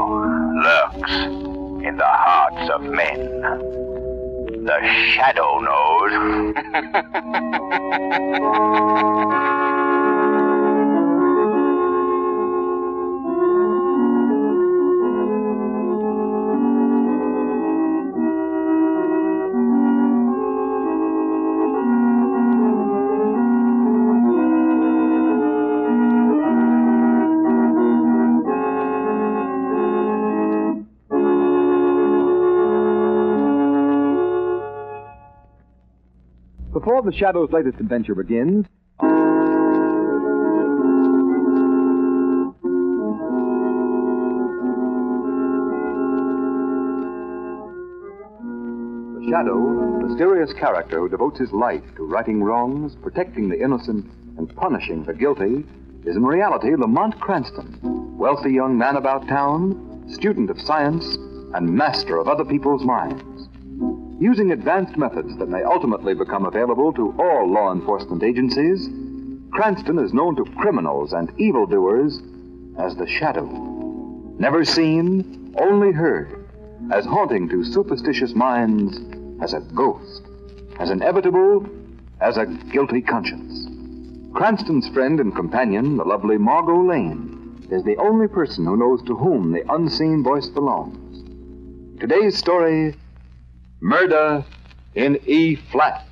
lurks in the hearts of men. The Shadow knows. Before the Shadow's latest adventure begins, the Shadow, mysterious character who devotes his life to righting wrongs, protecting the innocent, and punishing the guilty, is in reality Lamont Cranston, wealthy young man about town, student of science, and master of other people's minds. Using advanced methods that may ultimately become available to all law enforcement agencies, Cranston is known to criminals and evildoers as the Shadow. Never seen, only heard, as haunting to superstitious minds as a ghost, as inevitable as a guilty conscience. Cranston's friend and companion, the lovely Margot Lane, is the only person who knows to whom the unseen voice belongs. Today's story: Murder in E-flat.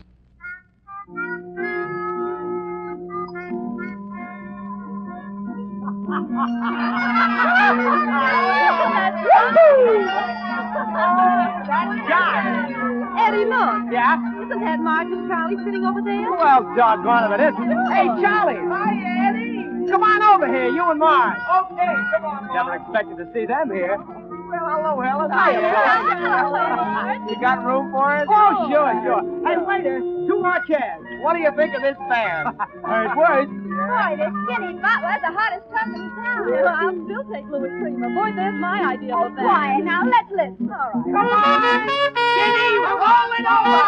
Eddie, look. Yeah? Isn't that Martin Charlie sitting over there? Well, doggone if it isn't. Hey, Charlie! Hi, Eddie. Come on over here, you and Marge. Okay, come on. Never expected to see them here. Well, hello, Helen. Hello, Eddie. You got room for us? Oh, sure. Hey, waiter, 2 more chairs. What do you think of this band? Heard words. Boy, this skinny butler's the hottest cup in town. Well, I'll still take Louis Prima. Boy, there's my idea of that. Quiet, now let's listen. All right. Come on! Skinny, we're rolling over!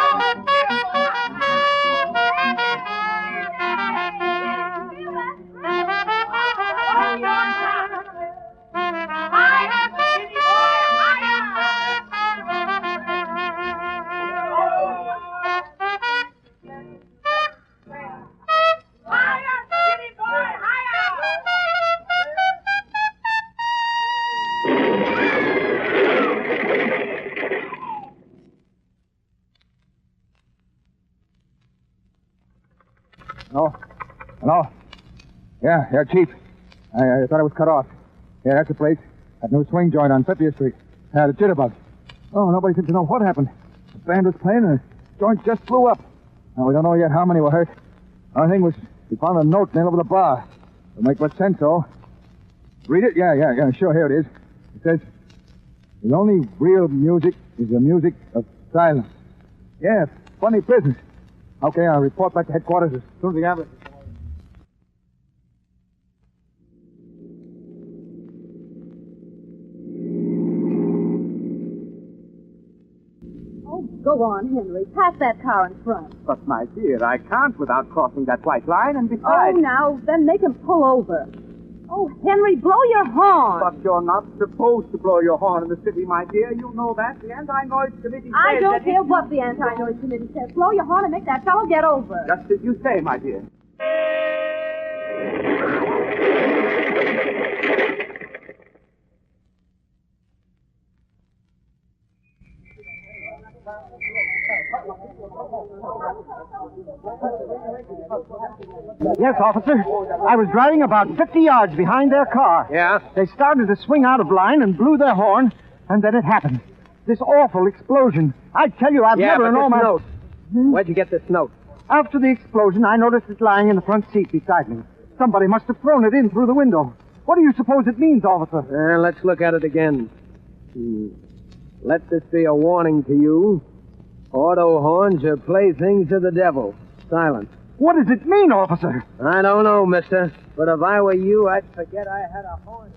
Hello? Yeah, Chief. I thought it was cut off. Yeah, that's the place. That new swing joint on 50th Street. The jitterbug. Oh, nobody seems to know what happened. The band was playing and the joint just blew up. Now, we don't know yet how many were hurt. The only thing was we found a note nailed over the bar. It'll make much sense, though. Read it? Yeah, sure, here it is. It says, the only real music is the music of silence. Yeah, funny business. Okay, I'll report back to headquarters as soon as we have it. Go on, Henry. Pass that car in front. But, my dear, I can't without crossing that white line, and Oh, besides... now, then make him pull over. Oh, Henry, blow your horn. But you're not supposed to blow your horn in the city, my dear. You know that. The Anti-Noise Committee I says don't that care what the Anti-Noise Committee says. Blow your horn and make that fellow get over. Just as you say, my dear. Yes, officer. I was driving about 50 yards behind their car. Yeah? They started to swing out of line and blew their horn, and then it happened. This awful explosion. I tell you, I've never in all my... note. Where'd you get this note? After the explosion, I noticed it lying in the front seat beside me. Somebody must have thrown it in through the window. What do you suppose it means, officer? Let's look at it again. Let this be a warning to you. Auto horns are playthings of the devil. Silence. What does it mean, officer? I don't know, mister. But if I were you, I'd forget I had a horn.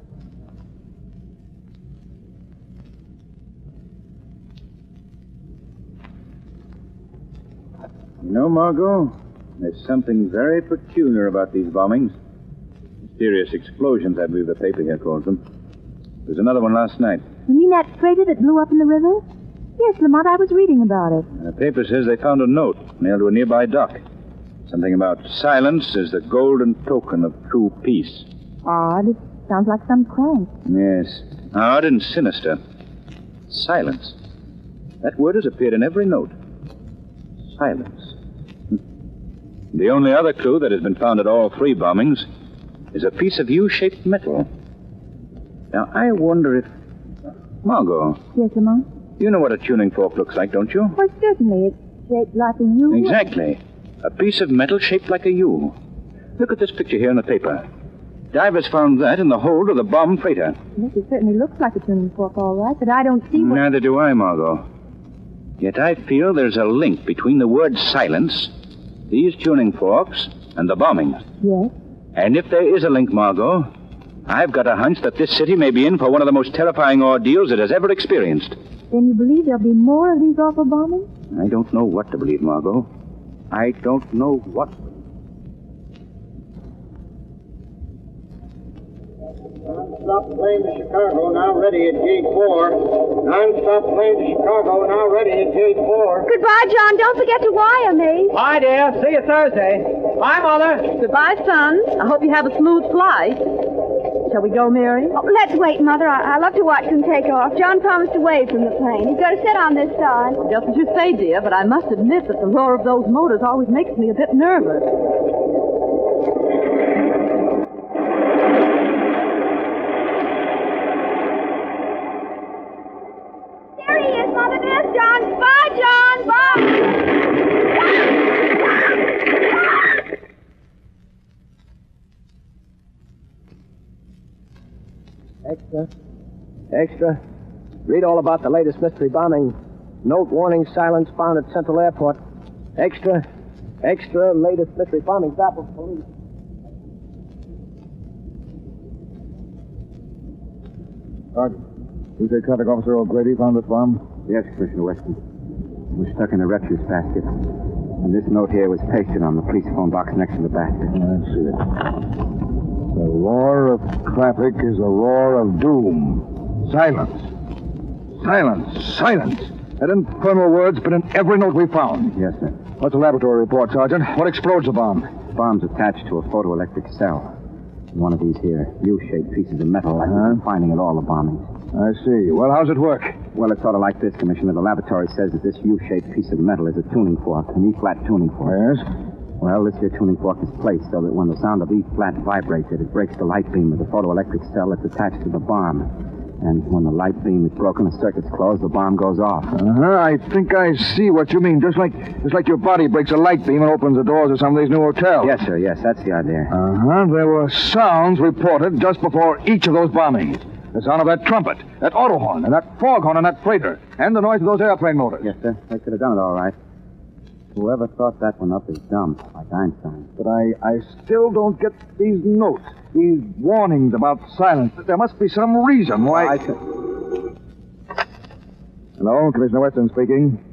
You know, Margot, there's something very peculiar about these bombings. Mysterious explosions, I believe the paper here calls them. There's another one last night. You mean that freighter that blew up in the river? Yes, Lamont, I was reading about it. And the paper says they found a note nailed to a nearby dock. Something about silence is the golden token of true peace. Odd. It sounds like some crank. Yes. Odd and sinister. Silence. That word has appeared in every note. Silence. The only other clue that has been found at all 3 bombings is a piece of U-shaped metal. Now, I wonder if... Margot, Yes, Lamont? you know what a tuning fork looks like, don't you? Well, certainly. It's shaped like a U. Exactly. A piece of metal shaped like a U. Look at this picture here in the paper. Divers found that in the hold of the bomb freighter. Yes, it certainly looks like a tuning fork, all right, but I don't see what... Neither do I, Margot. Yet I feel there's a link between the word silence, these tuning forks, and the bombing. Yes? And if there is a link, Margot, I've got a hunch that this city may be in for one of the most terrifying ordeals it has ever experienced. Then you believe there'll be more of these awful bombings? I don't know what to believe, Margot. I don't know what. Non-stop plane to Chicago, now ready at gate 4. Non-stop plane to Chicago, now ready at gate 4. Goodbye, John. Don't forget to wire me. Bye, dear. See you Thursday. Bye, Mother. Goodbye, son. I hope you have a smooth flight. Shall we go, Mary? Oh, let's wait, Mother. I love to watch them take off. John promised to wave from the plane. He's going to sit on this side. Just as you say, dear, but I must admit that the roar of those motors always makes me a bit nervous. There he is, Mother. There's John. Bye, John. Bye. Extra. Extra. Read all about the latest mystery bombing. Note warning silence found at Central Airport. Extra. Extra. Latest mystery bombing baffles police. Sergeant, you say Traffic Officer O'Grady found this bomb? Yes, Commissioner Weston. It was stuck in a refuse basket. And this note here was pasted on the police phone box next to the basket. I see it. The roar of traffic is a roar of doom. Silence. Silence. Silence. That infernal word's been in every note we found. Yes, sir. What's the laboratory report, Sergeant? What explodes the bomb? The bomb's attached to a photoelectric cell. One of these here U-shaped pieces of metal like we've been finding at all the bombings. I see. Well, how's it work? Well, it's sort of like this, Commissioner. The laboratory says that this U-shaped piece of metal is a tuning fork, an E-flat tuning fork. Yes? Well, this here tuning fork is placed so that when the sound of E-flat vibrates it breaks the light beam of the photoelectric cell that's attached to the bomb. And when the light beam is broken, the circuit's closed, the bomb goes off. I think I see what you mean. Just like your body breaks a light beam and opens the doors of some of these new hotels. Yes, sir, yes, that's the idea. There were sounds reported just before each of those bombings. The sound of that trumpet, that auto horn, and that foghorn on that freighter, and the noise of those airplane motors. Yes, sir, they could have done it all right. Whoever thought that one up is dumb, like Einstein. But I still don't get these notes, these warnings about silence. There must be some reason why... Hello, Commissioner Weston speaking.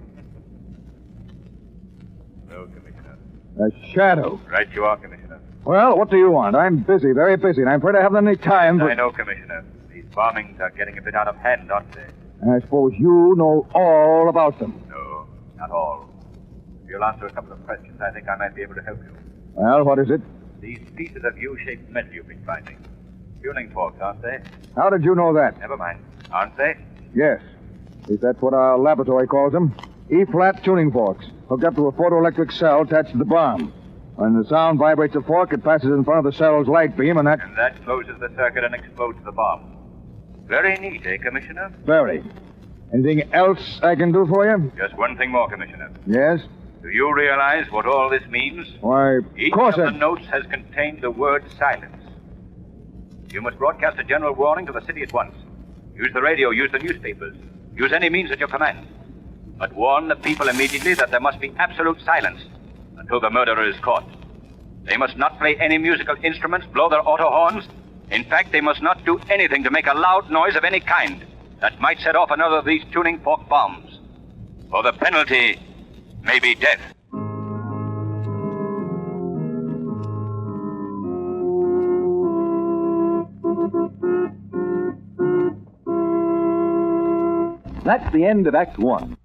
Hello, Commissioner. A shadow. Right you are, Commissioner. Well, what do you want? I'm busy, very busy, and I'm afraid I haven't any time for... I know, Commissioner. These bombings are getting a bit out of hand, aren't they? I suppose you know all about them. No, not all. If you'll answer a couple of questions, I think I might be able to help you. Well, what is it? These pieces of U-shaped metal you've been finding. Tuning forks, aren't they? How did you know that? Never mind. Aren't they? Yes. At least that's what our laboratory calls them. E-flat tuning forks, hooked up to a photoelectric cell attached to the bomb. When the sound vibrates the fork, it passes in front of the cell's light beam, and that... And that closes the circuit and explodes the bomb. Very neat, eh, Commissioner? Very. Anything else I can do for you? Just one thing more, Commissioner. Yes? Do you realize what all this means? Why, Each of course of the notes has contained the word silence. You must broadcast a general warning to the city at once. Use the radio, use the newspapers, use any means at your command. But warn the people immediately that there must be absolute silence until the murderer is caught. They must not play any musical instruments, blow their auto horns. In fact, they must not do anything to make a loud noise of any kind that might set off another of these tuning fork bombs. For the penalty may be death. That's the end of Act One.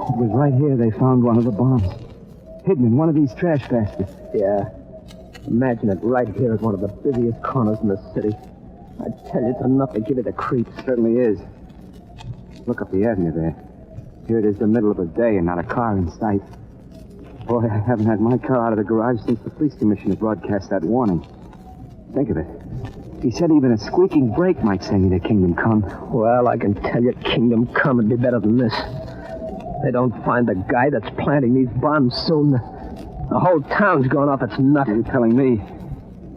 It was right here they found one of the bombs. Hidden in one of these trash baskets. Yeah. Imagine it right here at one of the busiest corners in the city. I tell you, it's enough to give it the creeps. It certainly is. Look up the avenue there. Here it is the middle of the day and not a car in sight. Boy, I haven't had my car out of the garage since the police commissioner broadcast that warning. Think of it. He said even a squeaking brake might send you to Kingdom Come. Well, I can tell you, Kingdom Come would be better than this. They don't find the guy that's planting these bombs soon. The whole town's going off its nut. You're telling me.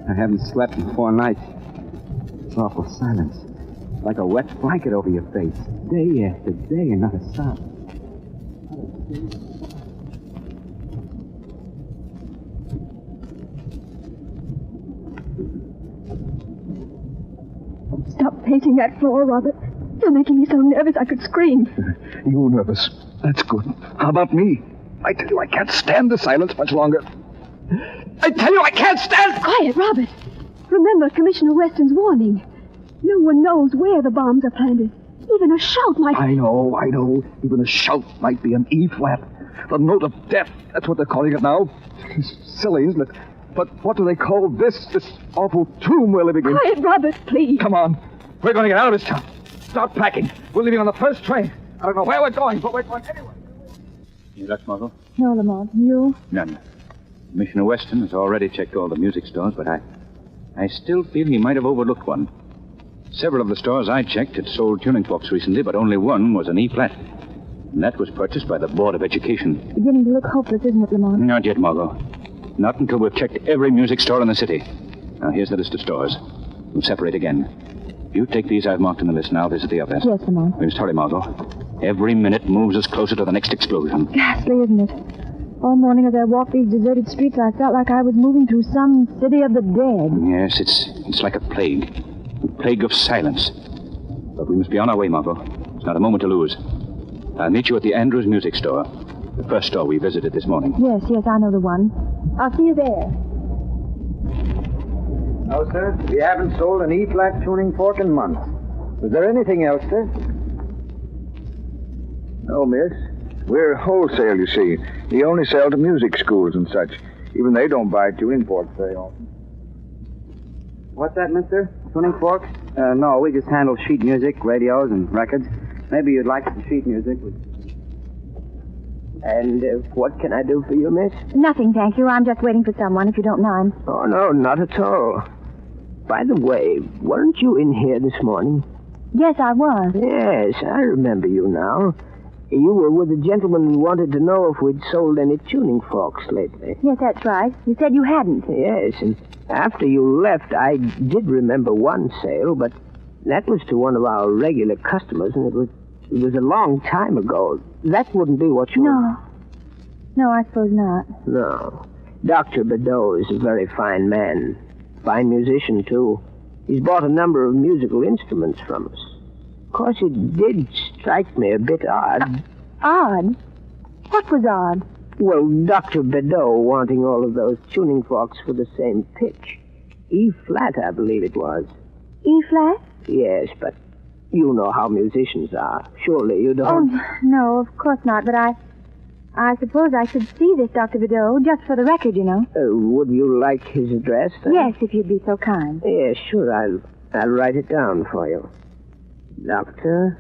I haven't slept in 4 nights. It's awful silence. Like a wet blanket over your face. Day after day and not a sound. Stop pacing that floor, Robert. You're making me so nervous I could scream. You nervous? That's good. How about me? I tell you, I can't stand the silence much longer. I tell you, I can't stand... Quiet, Robert. Remember Commissioner Weston's warning. No one knows where the bombs are planted. Even a shout might... I know. Even a shout might be an E-flat. The note of death. That's what they're calling it now. It's silly, isn't it? But what do they call this awful tomb we're living in? Quiet, Robert, please. Come on. We're going to get out of this town. Start packing. We're leaving on the first train. I don't know where we're going, but we're going anyway. You got Margot? No, Lamont. You? None. Commissioner Weston has already checked all the music stores, but I still feel he might have overlooked one. Several of the stores I checked had sold tuning forks recently, but only one was an E-flat. And that was purchased by the Board of Education. Beginning to look hopeless, isn't it, Lamont? Not yet, Margot. Not until we've checked every music store in the city. Now, here's the list of stores. We'll separate again. You take these I've marked in the list now. Visit the others. Yes, Lamont. We must hurry, Margot. Every minute moves us closer to the next explosion. Ghastly, isn't it? All morning as I walked these deserted streets, I felt like I was moving through some city of the dead. Yes, it's like a plague. A plague of silence. But we must be on our way, Margot. It's not a moment to lose. I'll meet you at the Andrews Music Store. The first store we visited this morning. Yes, I know the one. I'll see you there. No, sir. We haven't sold an E-flat tuning fork in months. Was there anything else, sir? No, miss. We're wholesale, you see. We only sell to music schools and such. Even they don't buy tuning forks very often. What's that, mister? Tuning forks? No, we just handle sheet music, radios, and records. Maybe you'd like some sheet music. And what can I do for you, miss? Nothing, thank you. I'm just waiting for someone, if you don't mind. Oh, no, not at all. By the way, weren't you in here this morning? Yes, I was. Yes, I remember you now. You were with a gentleman who wanted to know if we'd sold any tuning forks lately. Yes, that's right. You said you hadn't. Yes, and after you left, I did remember one sale, but that was to one of our regular customers, and it was a long time ago. That wouldn't be what you... No, I suppose not. No. Dr. Bedeau is a very fine man. Fine musician, too. He's bought a number of musical instruments from us. Of course, it did strike me a bit odd. Odd? What was odd? Well, Dr. Bedeau wanting all of those tuning forks for the same pitch. E-flat, I believe it was. E-flat? Yes, but you know how musicians are. Surely you don't... Oh, no, of course not, but I suppose I should see this Dr. Bedeau, just for the record, you know. Would you like his address, then? Yes, if you'd be so kind. Yes, sure, I'll write it down for you. Dr.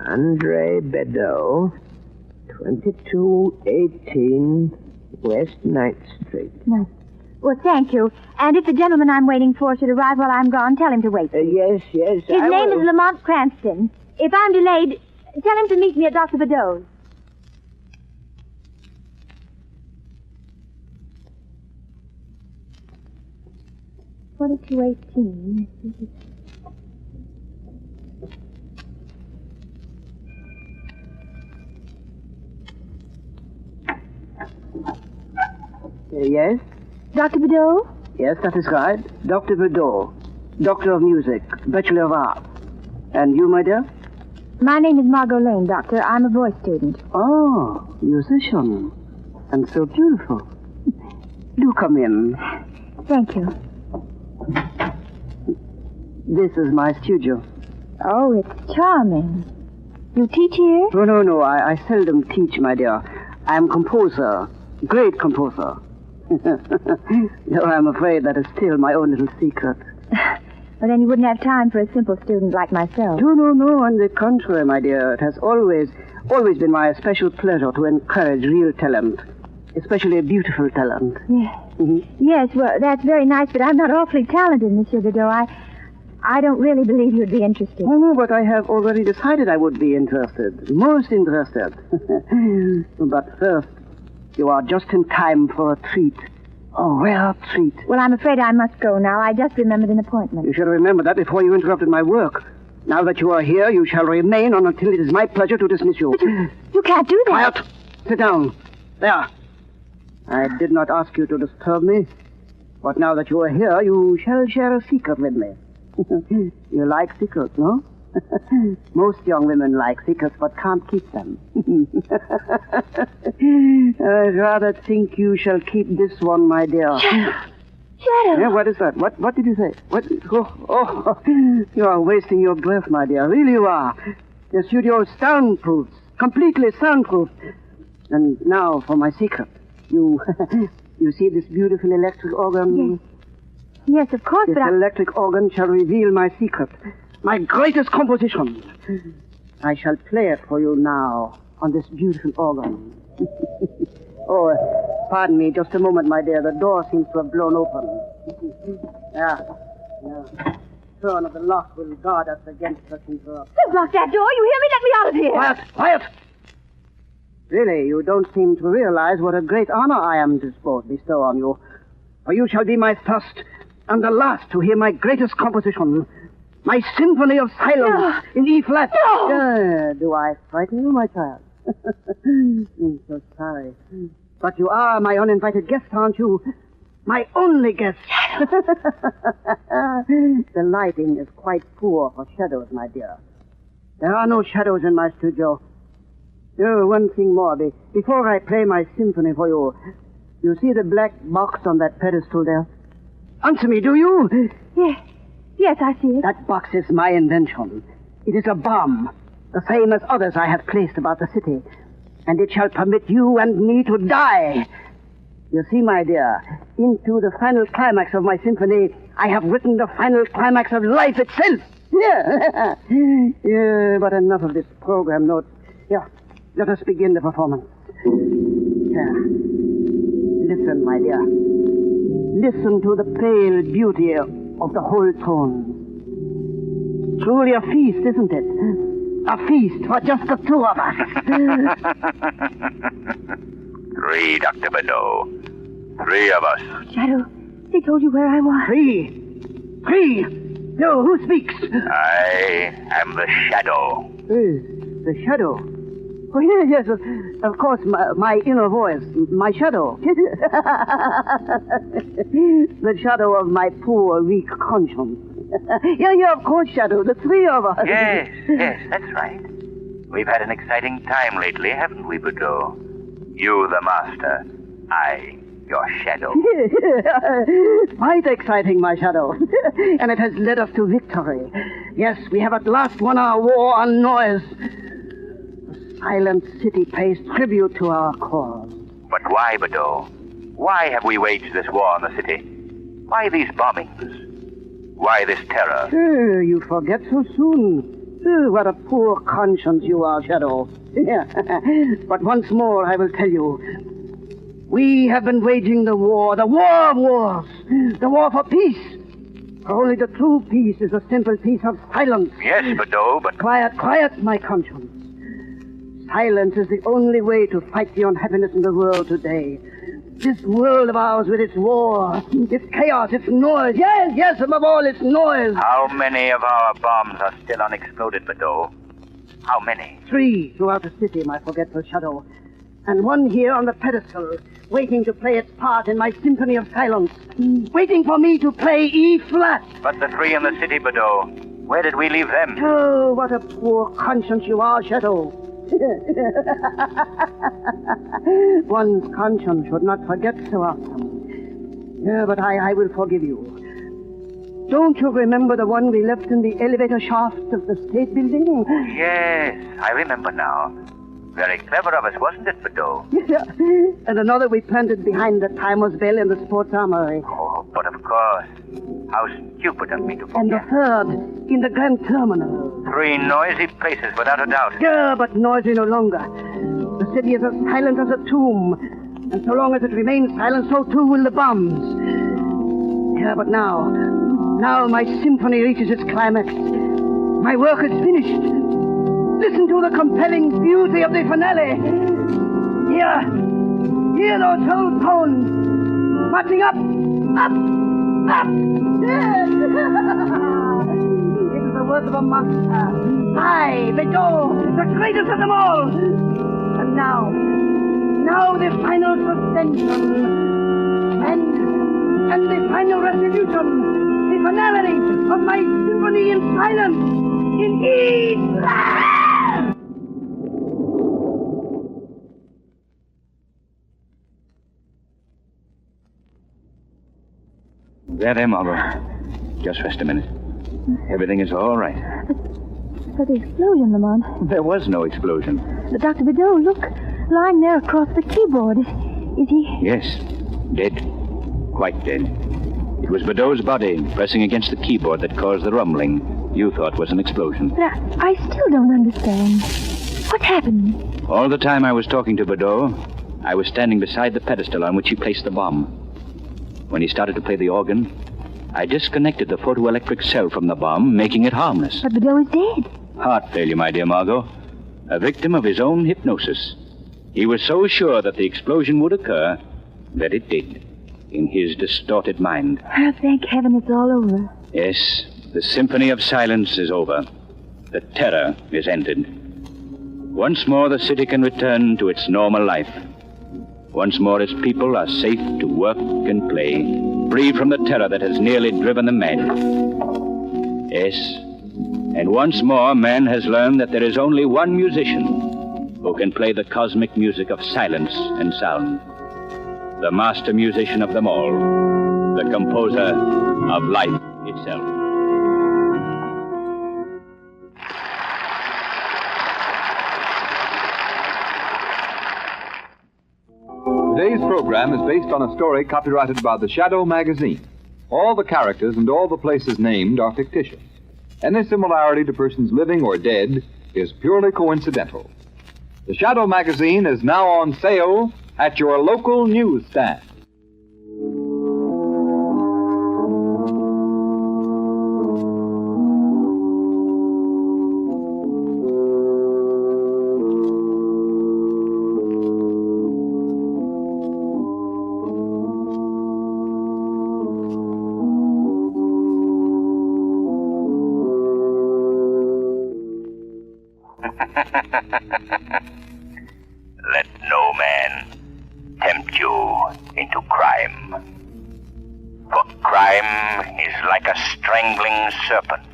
Andre Bedeau, 2218 West 9th Street. Nice. Well, thank you. And if the gentleman I'm waiting for should arrive while I'm gone, tell him to wait. Yes, His name is Lamont Cranston. If I'm delayed, tell him to meet me at Dr. Bedeau's. $22.18. Yes? Dr. Bedeau? Yes, that is right. Dr. Bedeau. Doctor of Music. Bachelor of Arts. And you, my dear? My name is Margot Lane, Doctor. I'm a voice student. Oh, musician. And so beautiful. Do come in. Thank you. This is my studio. Oh, it's charming. You teach here? No. I seldom teach, my dear. I'm composer. Great composer. No, I'm afraid that is still my own little secret. Well, then you wouldn't have time for a simple student like myself. No. On the contrary, my dear. It has always been my special pleasure to encourage real talent. Especially beautiful talent. Yes. Mm-hmm. Yes, well, that's very nice, but I'm not awfully talented, Monsieur Godot. I don't really believe you'd be interested. Oh, no, but I have already decided I would be interested. Most interested. But first, you are just in time for a treat. A rare treat. Well, I'm afraid I must go now. I just remembered an appointment. You should remember that before you interrupted my work. Now that you are here, you shall remain on until it is my pleasure to dismiss you. But you can't do that. Quiet. Sit down. There. I did not ask you to disturb me. But now that you are here, you shall share a secret with me. You like secrets, no? Most young women like secrets, but can't keep them. I'd rather think you shall keep this one, my dear. Shadow. Yeah, what is that? What did you say? What? Oh, you are wasting your breath, my dear. Really you are. The studio is soundproof. Completely soundproof. And now for my secret. You see this beautiful electric organ? Yes, of course, This but electric organ shall reveal my secret. My greatest composition. I shall play it for you now on this beautiful organ. Oh, pardon me, just a moment, my dear. The door seems to have blown open. Yeah. Turn of the lock will guard us against such interruption. Don't lock that door. You hear me? Let me out of here. Quiet! Really, you don't seem to realize what a great honor I am to bestow on you. For you shall be my first and the last to hear my greatest composition. My Symphony of Silence in E flat. No! Do I frighten you, my child? I'm so sorry. But you are my uninvited guest, aren't you? My only guest. The lighting is quite poor for shadows, my dear. There are no shadows in my studio. Oh, one thing more. Before I play my symphony for you, you see the black box on that pedestal there? Answer me, do you? Yes, I see it. That box is my invention. It is a bomb, the same as others I have placed about the city. And it shall permit you and me to die. You see, my dear, into the final climax of my symphony, I have written the final climax of life itself. Yeah, but enough of this program notes. Yeah, let us begin the performance. Listen, my dear. Listen to the pale beauty of the whole tone. Truly a feast, isn't it? A feast for just the two of us. 3, Dr. Bedeau. 3 of us. Shadow, they told you where I was. 3. No, who speaks? I am the Shadow. The shadow. Oh, yes, of course, my inner voice, my shadow. The shadow of my poor, weak conscience. Yeah, of course, Shadow, the 3 of us. Yes, that's right. We've had an exciting time lately, haven't we, Bedeau? You, the master. I, your shadow. Quite exciting, my shadow. And it has led us to victory. Yes, we have at last won our war on noise. The silent city pays tribute to our cause. But why, Bedeau? Why have we waged this war on the city? Why these bombings? Why this terror? You forget so soon. What a poor conscience you are, Shadow. But once more, I will tell you. We have been waging the war of wars. The war for peace. For only the true peace is a simple peace of silence. Yes, Bedeau, but... Quiet, my conscience. Silence is the only way to fight the unhappiness in the world today. This world of ours with its war, its chaos, its noise. Yes, above all, its noise. How many of our bombs are still unexploded, Bedeau? How many? 3 throughout the city, my forgetful shadow. And 1 here on the pedestal, waiting to play its part in my Symphony of Silence. Waiting for me to play E flat. But the 3 in the city, Bedeau. Where did we leave them? Oh, what a poor conscience you are, Shadow. One's conscience should not forget so often. Yeah, but I will forgive you. Don't you remember the one we left in the elevator shaft of the State Building? Yes, I remember now. Very clever of us, wasn't it, Bedeau? Yeah. And another we planted behind the Timer's Bell in the Sports Armory. Oh, but of course. How stupid of me to forget. And the third in the Grand Terminal. 3 noisy places, without a doubt. Yeah, but noisy no longer. The city is as silent as a tomb. And so long as it remains silent, so too will the bombs. Yeah, but now my symphony reaches its climax. My work is finished. Listen to the compelling beauty of the finale. Hear those whole tones marching up. Yes. It is the work of a master. I, Bedeau, the greatest of them all. And now the final suspension. And the final resolution. The finality of my symphony in silence. In E flat. There, Margot. Just rest a minute. Everything is all right. But the explosion, Lamont. There was no explosion. But Dr. Bedeau, look. Lying there across the keyboard. Is he? Yes. Dead. Quite dead. It was Bedeau's body pressing against the keyboard that caused the rumbling you thought was an explosion. But I still don't understand. What happened? All the time I was talking to Bedeau, I was standing beside the pedestal on which he placed the bomb. When he started to play the organ, I disconnected the photoelectric cell from the bomb, making it harmless. But Bedeau is dead. Heart failure, my dear Margot. A victim of his own hypnosis. He was so sure that the explosion would occur that it did, in his distorted mind. Oh, thank heaven it's all over. Yes, the symphony of silence is over. The terror is ended. Once more the city can return to its normal life. Once more its people are safe to work and play, free from the terror that has nearly driven them mad. Yes, and once more man has learned that there is only one musician who can play the cosmic music of silence and sound. The master musician of them all, the composer of life itself. Today's program is based on a story copyrighted by the Shadow magazine. All the characters and all the places named are fictitious. Any similarity to persons living or dead is purely coincidental. The Shadow magazine is now on sale at your local newsstand. Let no man tempt you into crime. For crime is like a strangling serpent.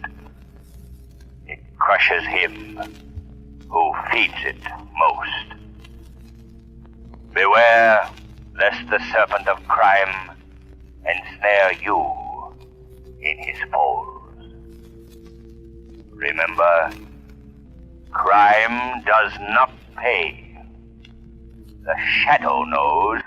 It crushes him who feeds it most. Beware lest the serpent of crime ensnare you in his folds. Remember, crime does not pay. The Shadow knows.